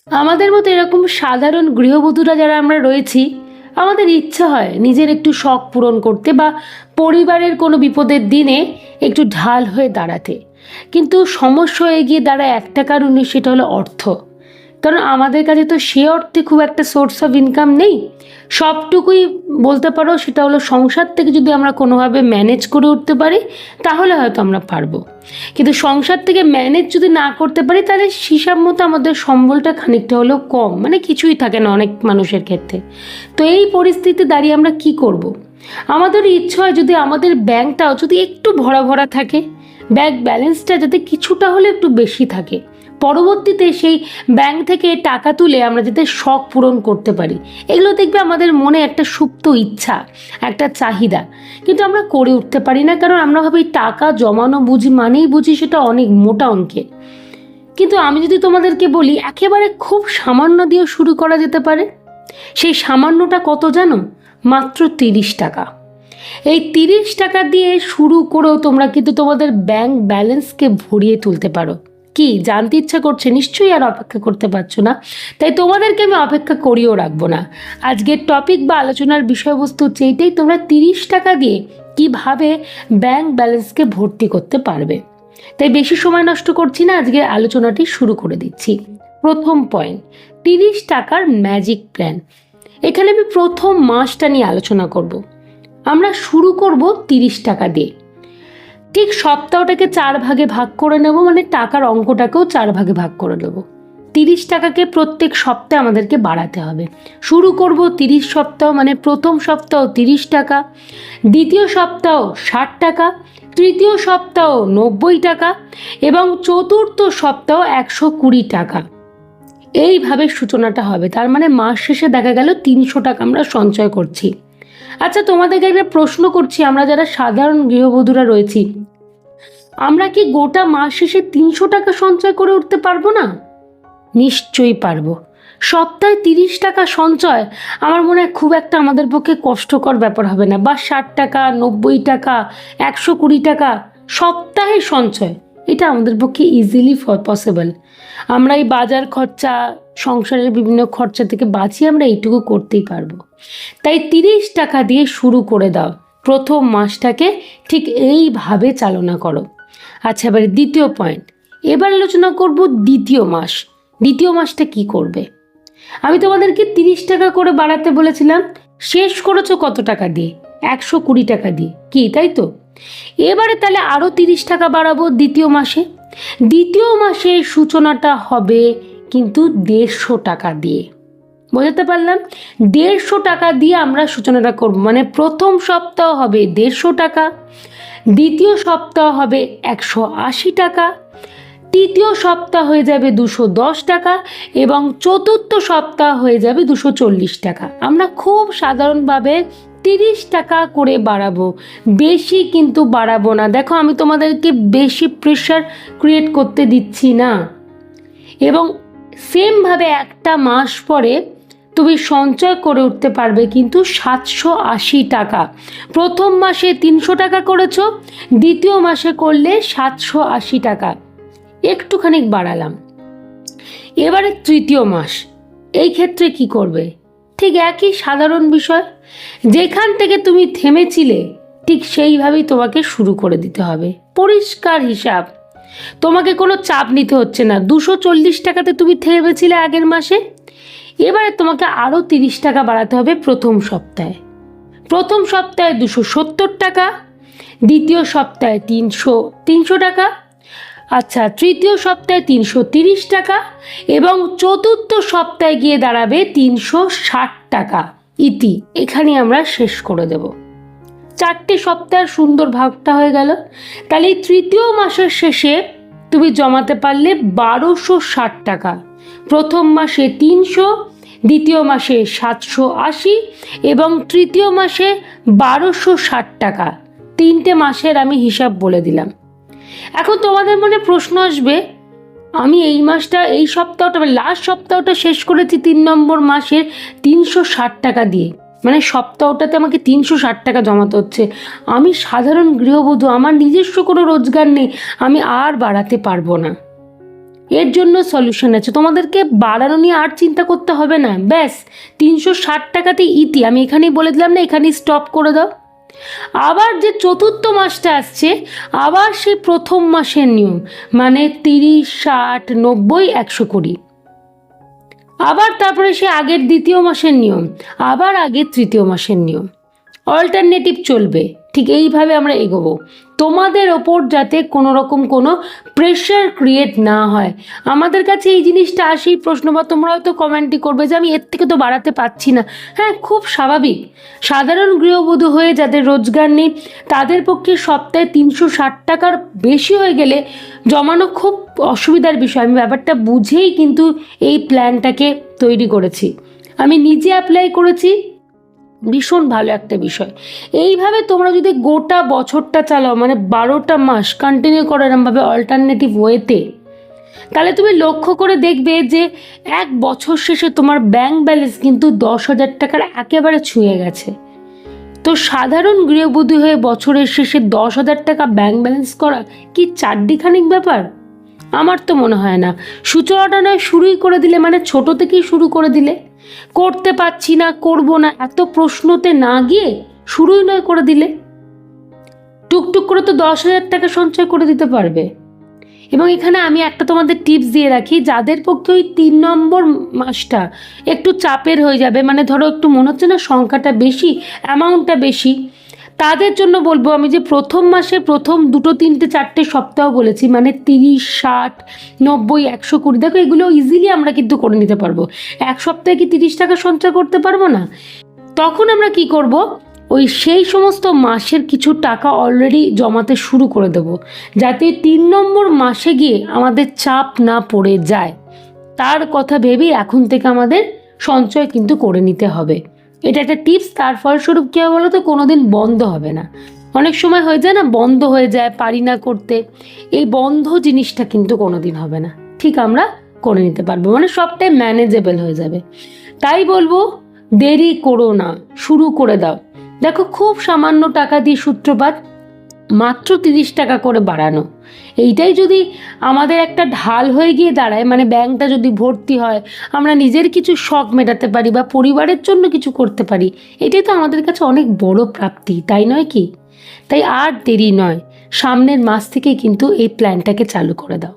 আমাদের মতো এরকম সাধারণ গৃহবধূরা যারা আমরা রয়েছি, আমাদের ইচ্ছা হয় নিজের একটু শখ পূরণ করতে বা পরিবারের কোনো বিপদের দিনে একটু ঢাল হয়ে দাঁড়াতে। কিন্তু সমস্যা হয়ে গিয়ে দাঁড়ায় একটা কারণে, সেটা হলো অর্থ। কারণ আমাদের কাছে তো সে অর্থে খুব একটা সোর্স অফ ইনকাম নেই। সবটুকুই বলতে পারো সেটা হলো সংসার থেকে যদি আমরা কোনোভাবে ম্যানেজ করে উঠতে পারি তাহলে হয়তো আমরা পারবো। কিন্তু সংসার থেকে ম্যানেজ যদি না করতে পারি তাহলে হিসাব মতো আমাদের সম্বলটা খানিকটা হলেও কম, মানে কিছুই থাকে না অনেক মানুষের ক্ষেত্রে। তো এই পরিস্থিতিতে দাঁড়িয়ে আমরা কি করব। আমাদের ইচ্ছা হয় যদি আমাদের ব্যাংকটাও যদি একটু ভরা ভরা থাকে, ব্যাংক ব্যালেন্সটা যাতে কিছুটা হলে একটু বেশি থাকে, পরবর্তীতে সেই ব্যাংক থেকে টাকা তুলে আমরা যাতে শখ পূরণ করতে পারি। এগুলো দেখবে আমাদের মনে একটা সুপ্ত ইচ্ছা, একটা চাহিদা, কিন্তু আমরা করে উঠতে পারি না। কারণ আমরা ভাবি টাকা জমানো বুঝি সেটা অনেক মোটা অঙ্কের। কিন্তু আমি যদি তোমাদেরকে বলি একেবারে খুব সামান্য দিয়ে শুরু করা যেতে পারে। সেই সামান্যটা কত জানো? মাত্র 30 টাকা। এই 30 টাকা দিয়ে শুরু করেও তোমরা কিন্তু তোমাদের ব্যাংক ব্যালেন্সকে ভরিয়ে তুলতে পারো। কি জানতে ইচ্ছা করছে? নিশ্চয়ই আর অপেক্ষা করতে পারছো না, তাই তোমাদেরকে আমি অপেক্ষা করিয়েও রাখবো না। আজকের টপিক বা আলোচনার বিষয়বস্তু হচ্ছে এইটাই, তোমরা 30 টাকা দিয়ে কিভাবে ব্যাংক ব্যালেন্সকে ভর্তি করতে পারবে। তাই বেশি সময় নষ্ট করছি না, আজকের আলোচনাটি শুরু করে দিচ্ছি। প্রথম পয়েন্ট, 30 টাকার ম্যাজিক প্ল্যান। এখানে আমি প্রথম মাসটা নিয়ে আলোচনা করব। আমরা শুরু করব 30 টাকা দিয়ে। ঠিক সপ্তাহটাকে 4 ভাগে ভাগ করে নেব, মানে টাকার অঙ্কটাকেও 4 ভাগে ভাগ করে নেব। 30 টাকাকে প্রত্যেক সপ্তাহে আমাদেরকে বাড়াতে হবে। শুরু করব 30 সপ্তাহ, মানে প্রথম সপ্তাহ 30 টাকা, দ্বিতীয় সপ্তাহ 60 টাকা, তৃতীয় সপ্তাহ 90 টাকা এবং চতুর্থ সপ্তাহ 120 টাকা। এইভাবে সূচনাটা হবে। তার মানে মাস শেষে দেখা গেল 300 টাকা আমরা সঞ্চয় করছি। আচ্ছা, তোমাদেরকে একটা প্রশ্ন করছি, আমরা যারা সাধারণ গৃহবধূরা রয়েছি, আমরা কি গোটা মাস শেষে 300 টাকা সঞ্চয় করে উঠতে পারবো না? নিশ্চয়ই পারবো। সপ্তাহে 30 টাকা সঞ্চয় আমার মনে হয় খুব একটা আমাদের পক্ষে কষ্টকর ব্যাপার হবে না। বা 60 টাকা, 90 টাকা, 120 টাকা সপ্তাহে সঞ্চয়, এটা আমাদের পক্ষে ইজিলি পসিবল। আমরা এই বাজার খরচা, সংসারের বিভিন্ন খরচা থেকে বাঁচিয়ে আমরা এইটুকু করতেই পারবো। তাই 30 টাকা দিয়ে শুরু করে দাও, প্রথম মাসটাকে ঠিক এইভাবে চালনা করো। আচ্ছা, এবারে দ্বিতীয় পয়েন্ট, এবার আলোচনা করব দ্বিতীয় মাস। দ্বিতীয় মাসটা কি করবে? আমি তোমাদেরকে 30 টাকা করে বাড়াতে বলেছিলাম, শেষ করেছো কত টাকা দিয়ে? 120 টাকা দিয়ে, কি তাই তো? এবারে তাহলে আরও 30 টাকা বাড়াবো দ্বিতীয় মাসে। দ্বিতীয় মাসে সূচনাটা হবে কিন্তু 150 টাকা দিয়ে। বোঝাতে পারলাম? 150 টাকা দিয়ে আমরা সূচনাটা করব। মানে প্রথম সপ্তাহ হবে 150 টাকা, দ্বিতীয় সপ্তাহ হবে 180 টাকা, তৃতীয় সপ্তাহ হয়ে যাবে 210 টাকা এবং চতুর্থ সপ্তাহ হয়ে যাবে 240 টাকা। আমরা খুব সাধারণভাবে 30 টাকা করে বাড়াবো, বেশি কিন্তু বাড়াবো না। দেখো, আমি তোমাদেরকে বেশি প্রেশার ক্রিয়েট করতে দিচ্ছি না। এবং সেমভাবে একটা মাস পরে তুমি সঞ্চয় করে উঠতে পারবে কিন্তু 780 টাকা। প্রথম মাসে 300 টাকা করেছো, দ্বিতীয় মাসে করলে 780 টাকা, একটুখানি বাড়ালাম। এবারে তৃতীয় মাস, এই ক্ষেত্রে কি করবে? ঠিক একই সাধারণ বিষয়, যেখান থেকে তুমি থেমেছিলে ঠিক সেইভাবেই তোমাকে শুরু করে দিতে হবে। পরিষ্কার হিসাব, তোমাকে কোনো চাপ নিতে হচ্ছে না। 240 টাকাতে তুমি থেমেছিলে আগের মাসে, এবারে তোমাকে আরও 30 টাকা বাড়াতে হবে প্রথম সপ্তাহে। প্রথম সপ্তাহে 270 টাকা, দ্বিতীয় সপ্তাহে 300 টাকা, আচ্ছা তৃতীয় সপ্তাহে 330 টাকা এবং চতুর্থ সপ্তাহে গিয়ে দাঁড়াবে 360 টাকা। ইতি এখানে আমরা শেষ করে দেব। 4টে সপ্তাহের সুন্দর ভাগটা হয়ে গেল। তাহলে এই তৃতীয় মাসের শেষে তুমি জমাতে পারলে 1260 টাকা। প্রথম মাসে 300, দ্বিতীয় মাসে 780 এবং তৃতীয় মাসে 1260 টাকা। 3টে মাসের আমি হিসাব বলে দিলাম। এখন তোমাদের মনে প্রশ্ন আসবে, আমি এই মাসটা, এই সপ্তাহটা, লাস্ট সপ্তাহটা শেষ করেছি 3 নম্বর মাসের 360 টাকা দিয়ে, মানে সপ্তাহটাতে আমাকে 360 টাকা জমাতে হচ্ছে। আমি সাধারণ গৃহবধূ, আমার নিজস্ব কোনো রোজগার নেই, আমি আর বাড়াতে পারবো না। এর জন্য সলিউশন আছে, তোমাদেরকে বাড়ানো নিয়ে আর চিন্তা করতে হবে না। ব্যাস 360 টাকাতে ইতি, আমি এখানেই বলে দিলাম না, এখানেই স্টপ করে দাও। আবার যে চতুর্থ মাসটা আসছে, আবার সেই প্রথম মাসের নিয়ম, মানে 30, 60, 90, 120। আবার তারপরে সে আগের দ্বিতীয় মাসের নিয়ম, আবার আগের তৃতীয় মাসের নিয়ম, অল্টারনেটিভ চলবে। ঠিক এইভাবে আমরা এগোবো, তোমাদের ওপর যাতে কোনো রকম কোনো প্রেশার ক্রিয়েট না হয়। আমাদের কাছে এই জিনিসটা আসেই প্রশ্ন, বা তোমরা হয়তো কমেন্টই করবে যে আমি এর থেকে তো বাড়াতে পারছি না। হ্যাঁ, খুব স্বাভাবিক। সাধারণ গৃহবধূ হয়ে যাদের রোজগার নেই, তাদের পক্ষে সপ্তাহে 360 টাকার বেশি হয়ে গেলে জমানো খুব অসুবিধার বিষয়। আমি ব্যাপারটা বুঝেই কিন্তু এই প্ল্যানটাকে তৈরি করেছি, আমি নিজে অ্যাপ্লাই করেছি। ভীষণ ভালো একটা বিষয়। এইভাবে তোমরা যদি গোটা বছরটা চালাও, মানে 12টা মাস কন্টিনিউ করো এরমভাবে অল্টারনেটিভ ওয়েতে, তাহলে তুমি লক্ষ্য করে দেখবে যে এক বছর শেষে তোমার ব্যাংক ব্যালেন্স কিন্তু 10,000 টাকার একেবারে ছুঁয়ে গেছে। তো সাধারণ গৃহবধূ হয়ে বছরের শেষে 10,000 টাকা ব্যাংক ব্যালেন্স করা কি চারটিখানিক ব্যাপার? আমার তো মনে হয় না। সূচনাটা নয় শুরুই করে দিলে, মানে ছোট থেকেই শুরু করে দিলে, করতে পারছি না, করব না, এত প্রশ্নতে না গিয়ে শুরুই নয় করে দিলে, টুকটুক করে তো 10,000 টাকা সঞ্চয় করে দিতে পারবে। এবং এখানে আমি একটা তোমাদের টিপস দিয়ে রাখি, যাদের পক্ষে ওই 3 নম্বর মাসটা একটু চাপের হয়ে যাবে, মানে ধরো একটু মনে হচ্ছে না সংখ্যাটা বেশি, অ্যামাউন্টটা বেশি, তাদের জন্য বলবো আমি যে প্রথম মাসে প্রথম 2, 3, 4 সপ্তাহ বলেছি, মানে 30, 60, 90, 120। দেখো এগুলো ইজিলি আমরা কিন্তু করে নিতে পারবো। এক সপ্তাহে কি 30 টাকা সঞ্চয় করতে পারবো না? তখন আমরা কি করব, ওই সেই সমস্ত মাসের কিছু টাকা অলরেডি জমাতে শুরু করে দেব, যাতে 3 নম্বর মাসে গিয়ে আমাদের চাপ না পড়ে যায়। তার কথা ভেবেই এখন থেকে আমাদের সঞ্চয় কিন্তু করে নিতে হবে। এটা একটা টিপস। তার ফলস্বরূপ কী হবে বলো তো, কোনোদিন বন্ধ হবে না। অনেক সময় হয়ে যায় না, বন্ধ হয়ে যায়, পারি না করতে। এই বন্ধ জিনিসটা কিন্তু কোনোদিন হবে না, ঠিক আমরা করে নিতে পারবো, মানে সবটাই ম্যানেজেবল হয়ে যাবে। তাই বলবো, দেরি করো না, শুরু করে দাও। দেখো খুব সামান্য টাকা দিয়ে সূত্রপাত, মাত্র 30 টাকা করে বাড়ানো, এইটাই যদি আমাদের একটা ঢাল হয়ে গিয়ে দাঁড়ায়, মানে ব্যাংকটা যদি ভর্তি হয়, আমরা নিজের কিছু শখ মেটাতে পারি বা পরিবারের জন্য কিছু করতে পারি, এটাই তো আমাদের কাছে অনেক বড় প্রাপ্তি, তাই নয় কি? তাই আর দেরি নয়, সামনের মাস থেকেই কিন্তু এই প্ল্যানটাকে চালু করে দাও।